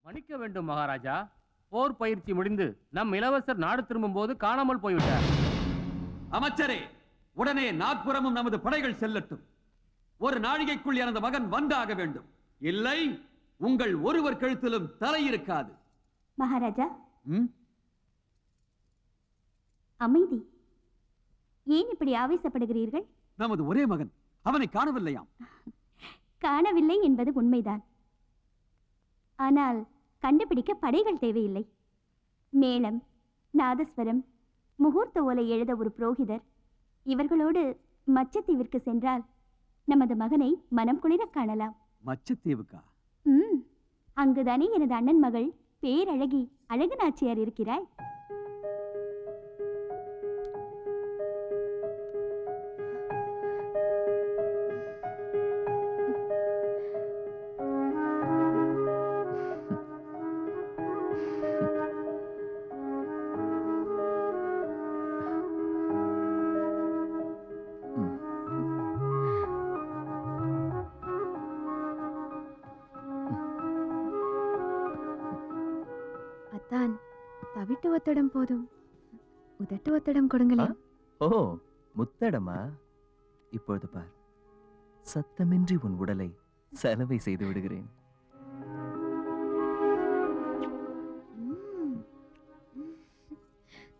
மன்னிக்க வேண்டும் மகாராஜா. போர் பயிற்சி முடிந்து நம் இளவரசர் நாடு திரும்பும் போது காணாமல் போய்விட்டார். அமைச்சரே, உடனே நாற்புறமும் நமது படைகள் செல்லட்டும். ஒரு நாழிகைக்குள் எனது மகன் வந்தாக வேண்டும். இல்லை, உங்கள் ஒருவர் கழுத்திலும் தலை இருக்காது. மகாராஜா, அமைதி. ஏன் இப்படி ஆவேசப்படுகிறீர்கள்? நமது ஒரே மகன், அவனை காணவில்லையாம். காணவில்லை என்பது உண்மைதான். ஆனால் கண்டுபிடிக்க படைகள் தேவையில்லை. மேளம், நாதஸ்வரம், முகூர்த்த ஓலை எழுத ஒரு புரோகிதர், இவர்களோடு மச்சத்தீவிற்கு சென்றால் நமது மகனை மனம் குளிர காணலாம். மச்சத்தீவுக்கா? அங்குதானே எனது அண்ணன் மகள் பேரழகி அழகு நாச்சியார் இருக்கிறாள். தவிட்டு ஒத்தடம் போதும், உதட்டு ஒத்தடம் கொடுங்களேன். ஓ, முத்தடமா? இப்பொழுது பார், சத்தமின்றி உன் உடலை சலவை செய்து விடுகிறேன்.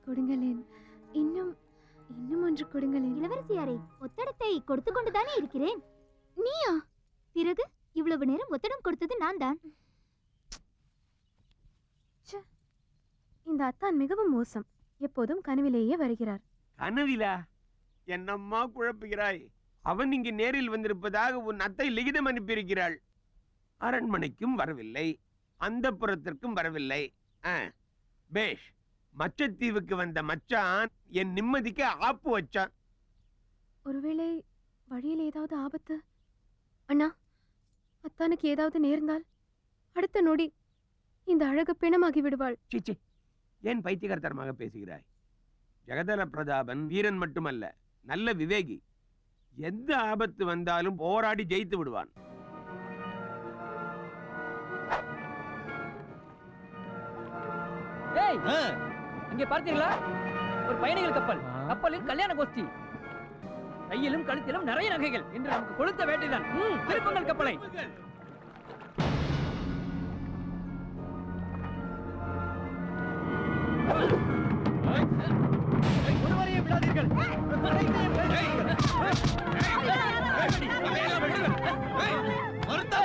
கொடுங்களேன், இன்னும் இன்னும் ஒன்று கொடுங்களேன். இளவரசியாரே, ஒத்தடத்தை கொடுத்து கொண்டுதானே இருக்கிறேன். நீயா? பிறகு இவ்வளவு நேரம் ஒத்தடம் கொடுத்தது நான் தான். இந்த அத்தான் மிகவும் மோசம். எப்போதும் கனவிலேயே வருகிறார். கனவிலா? என்னம்மா குழப்புகிறாய்? அவன் இங்கு நேரில் வந்திருப்பதாக உன் அத்தை லிகிதம் அனுப்பியிருக்கிறாள். அரண்மனைக்கும் வரவில்லை, அந்த புறத்திற்கும் வரவில்லை. பேஷ், மச்சத்தீவுக்கு வந்த மச்சான் என் நிம்மதிக்கு ஆப்பு வச்சான். ஒருவேளை வழியில் ஏதாவது ஆபத்து? அண்ணா, அத்தானுக்கு ஏதாவது நேர்ந்தால் அடுத்த நொடி இந்த அழகு பிணமாகி விடுவாள். சிச்சி, ஏன் பைத்தியகாரத்தனமாக பேசுகிறாய்? ஜெகதல பிரதாபன் வீரன் மட்டுமல்ல, நல்ல விவேகி. எந்த ஆபத்து வந்தாலும் போராடி ஜெயித்து விடுவான். அங்கே பார்த்தீர்களா? ஒரு பயணிகள் கப்பல். கப்பலில் கல்யாண கோஷ்டி. கையிலும் கழுத்திலும் நிறைய நகைகள். என்று நமக்கு கொளுத்த வேட்டைதான். திருப்பங்கள் கப்பலை. ஒருவரையும் விடாதீர்கள்.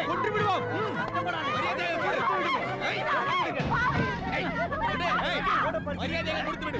கொன்று விடுவோம். மரியாதையாக கொடுத்து விடு.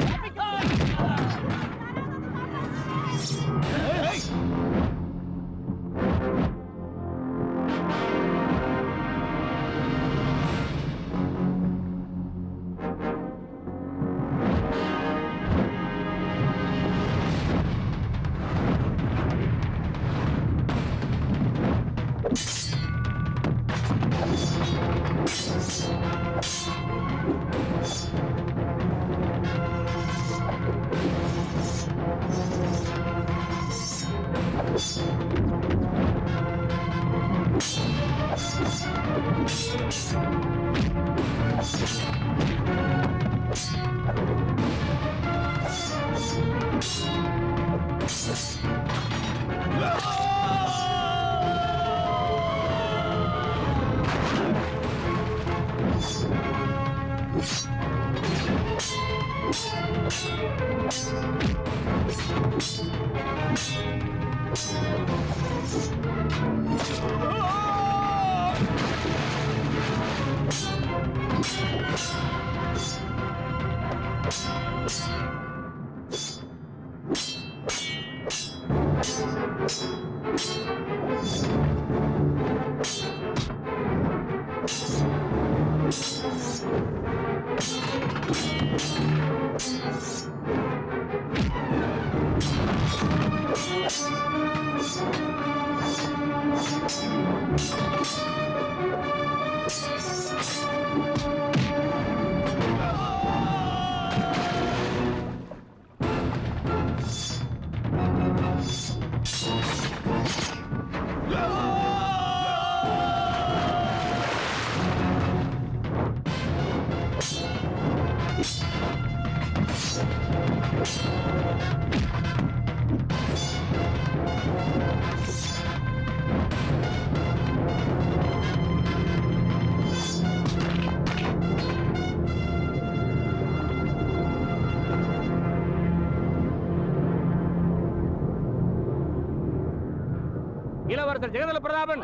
இளவரசர் ஜெகதல பிரதாபன்,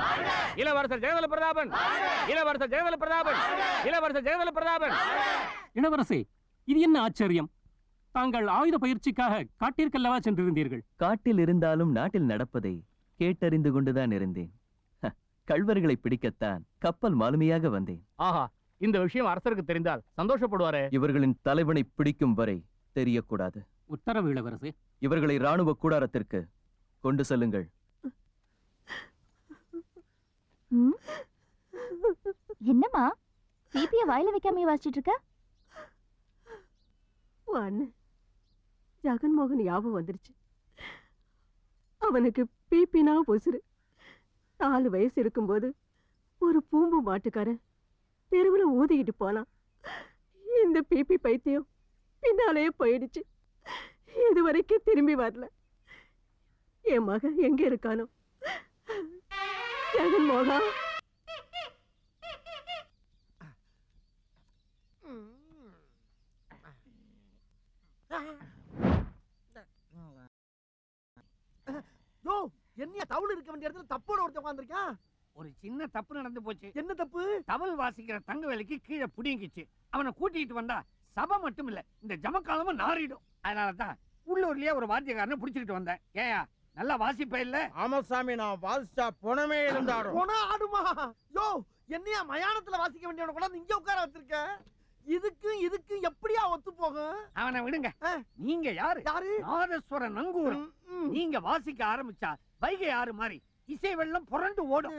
இளவரசர் ஜெகதல பிரதாபன், இளவரசர் ஜெகதல பிரதாபன், இளவரசர் ஜெகதல பிரதாபன். இளவரசே, இது என்ன ஆச்சரியம்? தாங்கள் ஆயுத பயிற்சிக்காக காட்டிற்கல்லவா சென்றிருந்தீர்கள்? காட்டில் இருந்தாலும் நாட்டில் நடப்பதை கேட்டறிந்து கொண்டுதான் இருந்தேன். கள்வர்களை பிடிக்கத்தான் கப்பல் மாலுமியாக வந்தேன். ஆஹா, இந்த விஷயம் அரசருக்கு தெரிந்தால் சந்தோஷப்படுவாரே. இவர்களின் தலைவனை பிடிக்கும் வரை தெரியக்கூடாது. உத்தரவு இளவரசே. இவர்களை ராணுவ கூடாரத்திற்கு கொண்டு செல்லுங்கள். என்னம்மா பிபிய வாயில வைக்காம வாசிச்சிட்டு இருக்க? ஜெகன்மோகன் ஞாபகம் வந்துருச்சு. அவனுக்கு பிபினா பொசுரு. 4 வயசு இருக்கும்போது ஒரு பூம்பு மாட்டுக்காரன் தெருவில் ஊதிக்கிட்டு போனான். இந்த பிபி பைத்தியம் பின்னாலேயே போயிடுச்சு. இது வரைக்கும் திரும்பி வரல. என் மகன் எங்க இருக்கானோ? ஜெகன்மோகா, என்னைய தவுள் இருக்க வேண்டிய இடத்துல தப்போட ஒருத்தன் உட்கார்ந்திருக்கான். ஒரு சின்ன தப்பு நடந்து போச்சு. என்ன தப்பு? தவள் வாசிக்கிற தங்க வேலைக்கு கீழே புடிங்கிச்சு. அவனை கூட்டிட்டு வந்தா சபை மட்டும் இல்ல, இந்த ஜமக்காலமும் நாறிடும். அதனாலதான் உள்ளூர்லயே ஒரு வாத்தியக்காரனை புடிச்சுக்கிட்டு வந்தேன். ஏயா, நல்லா வாசிப்ப இல்ல? ஆமா சாமி, நான் வாசிச்சா பொணமே இருந்தாடும். பொண ஆடுமா? யோ, என்னையா மயானத்துல வாசிக்க வேண்டியவன கூட இங்க உட்கார வச்சிருக்க? இதுக்கு எப்படியா ஒத்து போகும்? அவனை விடுங்க. நீங்க யாரு? நாதஸ்வர நங்கூரம். நீங்க வாசிக்க ஆரம்பிச்சா வைகை ஆறு மாதிரி இசை வெள்ளம் புரண்டு ஓடும்.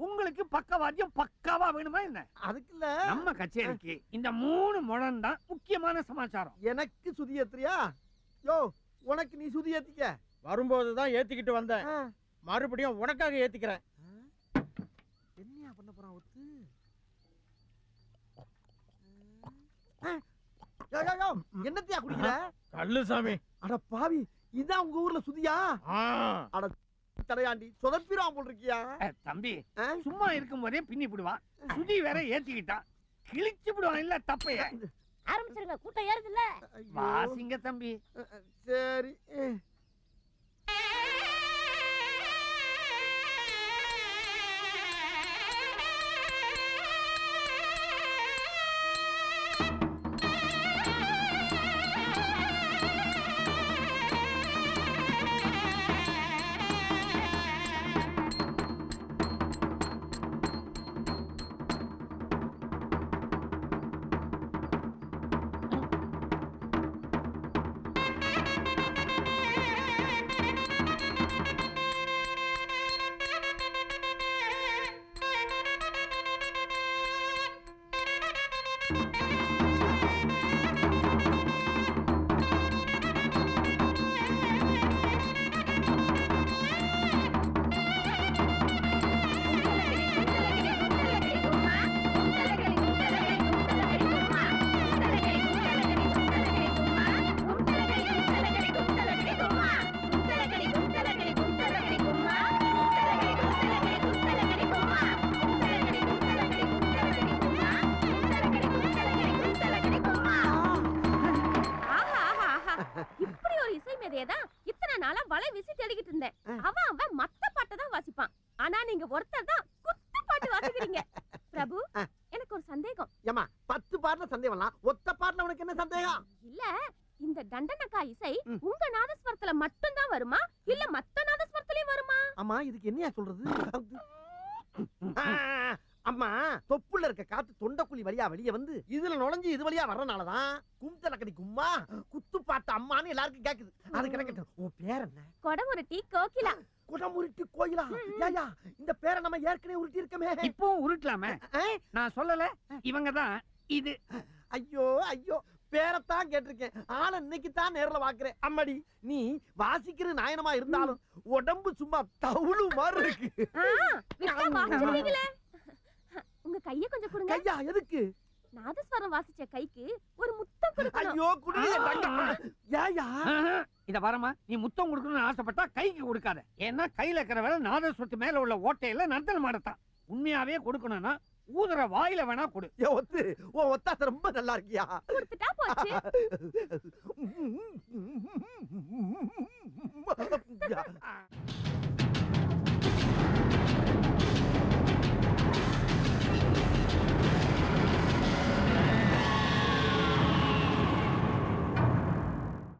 உங்களுக்கு பக்கவாத்தியம் பக்காவா வேணுமா என்ன? அதுக்கு இல்ல, நம்ம கச்சேரிக்கு இந்த 3 முழம் தான் முக்கியமான சமாச்சாரம். எனக்கு சுதி ஏத்துறியா? யோ, உனக்கு நீ சுதி ஏத்திக்க. வரும்போதுதான் ஏத்திக்கிட்டு வந்தேன், மறுபடியும் உனக்காக ஏத்திக்கிறேன். என்னையா பண்ண போறான் ஒத்து? என்னத்தையா குடிக்கிற? கள்ளு சாமி. அட பாவி, இதான் உங்க ஊர்ல சுதியா? அட தடையாண்டி, சொதப்பிரான் போல் இருக்கியா? தம்பி, சும்மா இருக்கும் போதே பின்னி விடுவான். சுதி வேற ஏத்திக்கிட்டான், கிழிச்சு விடுவான். இல்ல தப்பைய ஆரம்பிச்சிருங்க, கூட்டம் ஏறுது இல்ல. வாசிங்க தம்பி. சரி. இப்படி ஒரு இசை மேதையதான் இத்தனை நாளா வலை வீசி தேடிக்கிட்டு இருந்தேன். அவன் மத்த பாட்டை தான் வாசிப்பான். ஆனா நீங்க ஒருத்தர் தான் குத்து பாட்டு வாசிக்கிறீங்க. பிரபு, எனக்கு ஒரு சந்தேகம். ஏமா, 10 பாட்டுல சந்தேகம்லாம், ஒத்த பாட்டுல உனக்கு என்ன சந்தேகம்? இல்ல, இந்த தண்டனக்கா இசை உங்க நாதஸ்வரத்துல மட்டும் தான் வருமா, இல்ல மத்த நாதஸ்வரத்திலயும் வருமா? அம்மா, இதுக்கு என்னையா சொல்றது? அம்மா, தொப்புள்ள இருக்க காத்து தொண்டைக்குழி வழியா வெளியே வந்து இதுல நுழைஞ்சு இது வழியா வர்றனாலதான் கும்தலக்கடி கும்மா குத்து பாட்டு அம்மான்னு எல்லாருக்கும் கேக்குது. அது கிடைக்கட்டும். உன் பேர் என்ன? கொடமுருட்டி கோகிலா. குடமுருட்டி கோயிலா? ஏயா, இந்த பேரை நம்ம ஏற்கனவே உருட்டி இருக்கமே. இப்போ உருட்டலாமே. நான் சொல்லல, இவங்க தான் இது. ஐயோ ஐயோ, பேரத்தான் கேட்டிருக்கேன், ஆனா இன்னைக்கு தான் நேர்ல பாக்குறேன். அம்மாடி, நீ வாசிக்கிற நாயனமா இருந்தாலும் உடம்பு சும்மா தவுளு மாதிரி இருக்கு. உங்க கைய கொஞ்சம் கொடுங்க. கையா எதுக்கு? நாதஸ்வரம் வாசிச்ச கைக்கு ஒரு முத்தம் கொடுக்கணும். ஐயோ குடியே ஏயா. இத வரமா, நீ முத்தம் கொடுக்கணும்னு ஆசைப்பட்டா கைக்கு கொடுக்காத. ஏன்னா கையில இருக்கிற வேலை நாதஸ்வரத்து மேல உள்ள ஓட்டையில நர்த்தல் மாடத்தான். உண்மையாவே கொடுக்கணும்னா ஊதுற வாயில வேணா கொடு. ஏ ஒத்து, ஓ ஒத்தாச ரொம்ப நல்லா இருக்கியா. கொடுத்துட்டா போச்சு.